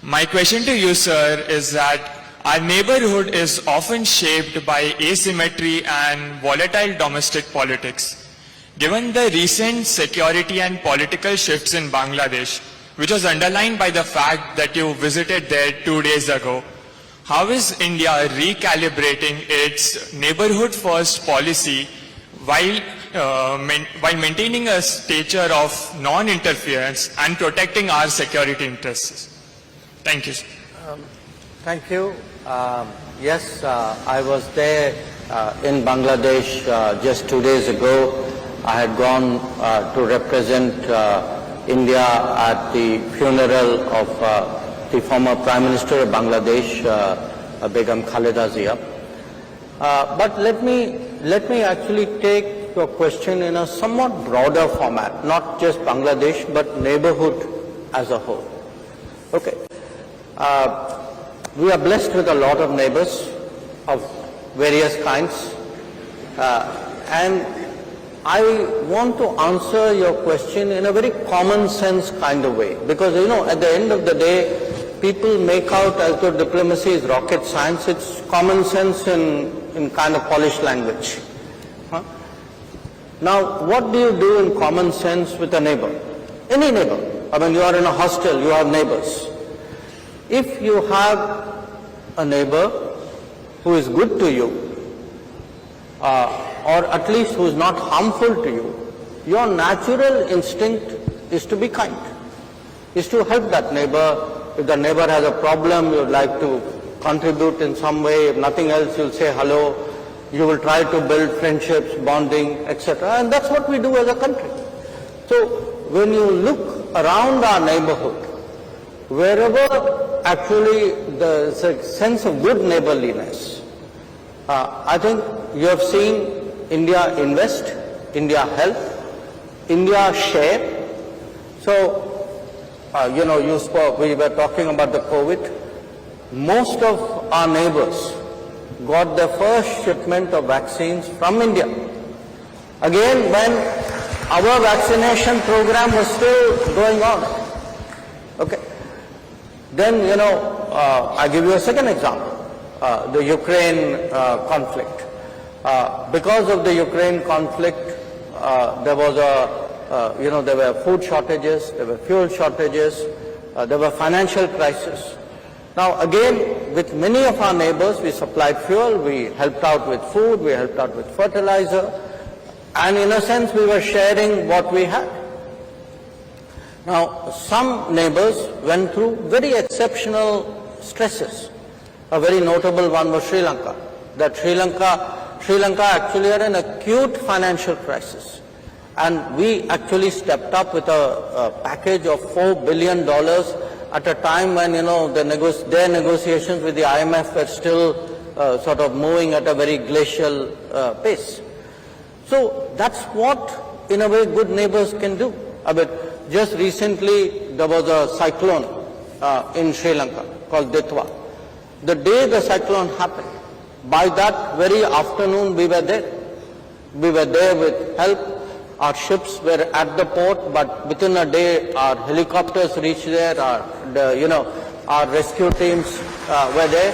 My question to you, sir, is that our neighborhood is often shaped by asymmetry and volatile domestic politics. Given the recent security and political shifts in Bangladesh, which was underlined by the fact that you visited there 2 days ago, how is India recalibrating its neighborhood-first policy while maintaining a stature of non-interference and protecting our security interests? Thank you. Thank you. Yes, I was there in Bangladesh just 2 days ago. I had gone to represent India at the funeral of the former Prime Minister of Bangladesh, Begum Khaleda Zia. But let me actually take your question in a somewhat broader format, not just Bangladesh, but neighborhood as a whole. Okay. We are blessed with a lot of neighbors of various kinds, and I want to answer your question in a very common sense kind of way, because at the end of the day people make out as though diplomacy is rocket science. It's common sense in kind of polished language. Now, what do you do in common sense with a neighbor? Any neighbor. I mean, you are in a hostel, you have neighbors. If you have a neighbor who is good to you, or at least who is not harmful to you, your natural instinct is to be kind, is to help that neighbor. If the neighbor has a problem, you would like to contribute in some way. If nothing else, you'll say hello. You will try to build friendships, bonding, etc. And that's what we do as a country. So when you look around our neighborhood, wherever actually there's a sense of good neighborliness, I think you have seen India invest, India help, India share. So, you spoke, we were talking about the COVID. Most of our neighbors got their first shipment of vaccines from India. Again, when our vaccination program was still going on. Okay. Then, I give you a second example, the Ukraine conflict. Because of the Ukraine conflict, there was there were food shortages, there were fuel shortages, there were financial crisis. Now again, with many of our neighbors, we supplied fuel, we helped out with food, we helped out with fertilizer, and in a sense we were sharing what we had. Now, some neighbors went through very exceptional stresses. A very notable one was Sri Lanka. That Sri Lanka actually had an acute financial crisis. And we actually stepped up with a package of $4 billion at a time when, their negotiations with the IMF were still sort of moving at a very glacial pace. So that's what, in a way, good neighbors can do. Just recently, there was a cyclone in Sri Lanka called Ditwa. The day the cyclone happened, by that very afternoon we were there. We were there with help. Our ships were at the port, but within a day our helicopters reached there, our rescue teams were there.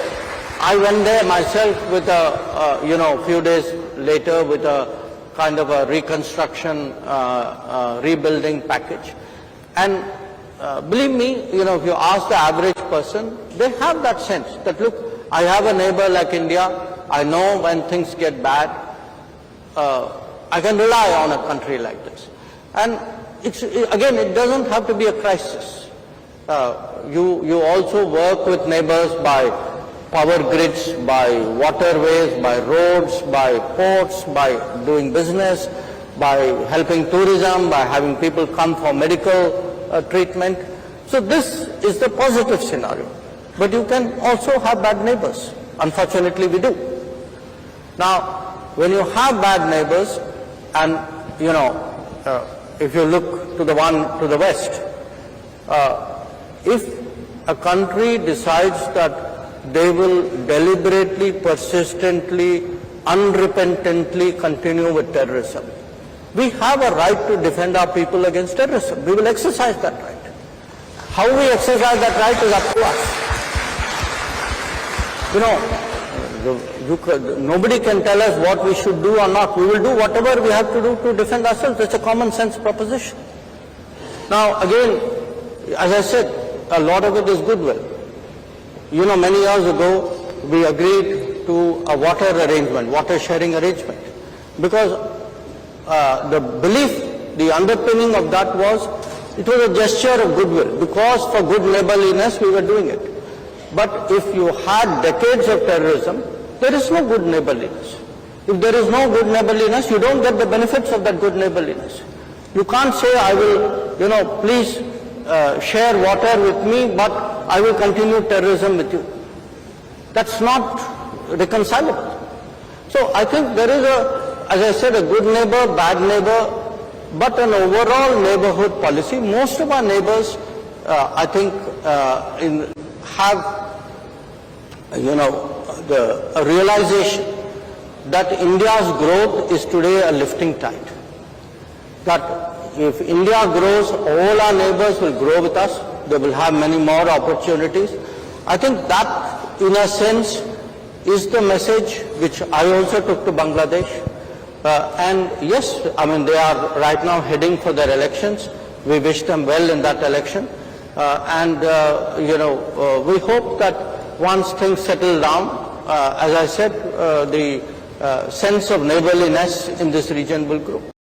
I went there myself with a few days later with a kind of a reconstruction, rebuilding package. And believe me, if you ask the average person, they have that sense that, look, I have a neighbor like India, I know when things get bad, I can rely on a country like this. And again, it doesn't have to be a crisis. You also work with neighbors by power grids, by waterways, by roads, by ports, by doing business, by helping tourism, by having people come for medical treatment. So this is the positive scenario. But you can also have bad neighbors. Unfortunately, we do. Now, when you have bad neighbors, and if you look to the one to the west, if a country decides that they will deliberately, persistently, unrepentantly continue with terrorism, we have a right to defend our people against terrorism. We will exercise that right. How we exercise that right is up to us. Nobody can tell us what we should do or not. We will do whatever we have to do to defend ourselves. It's a common sense proposition. Now, again, as I said, a lot of it is goodwill. Many years ago, we agreed to a water arrangement, water sharing arrangement, because the belief, the underpinning of that was, it was a gesture of goodwill, because for good neighborliness we were doing it. But if you had decades of terrorism, there is no good neighborliness. If there is no good neighborliness, you don't get the benefits of that good neighborliness. You can't say, I will, please share water with me, but I will continue terrorism with you. That's not reconcilable. So I think there is as I said, a good neighbor, bad neighbor, but an overall neighborhood policy. Most of our neighbors, I think, have, a realization that India's growth is today a lifting tide. That if India grows, all our neighbors will grow with us. They will have many more opportunities. I think that, in a sense, is the message which I also took to Bangladesh. And yes, they are right now heading for their elections. We wish them well in that election. We hope that once things settle down, as I said, the sense of neighborliness in this region will grow.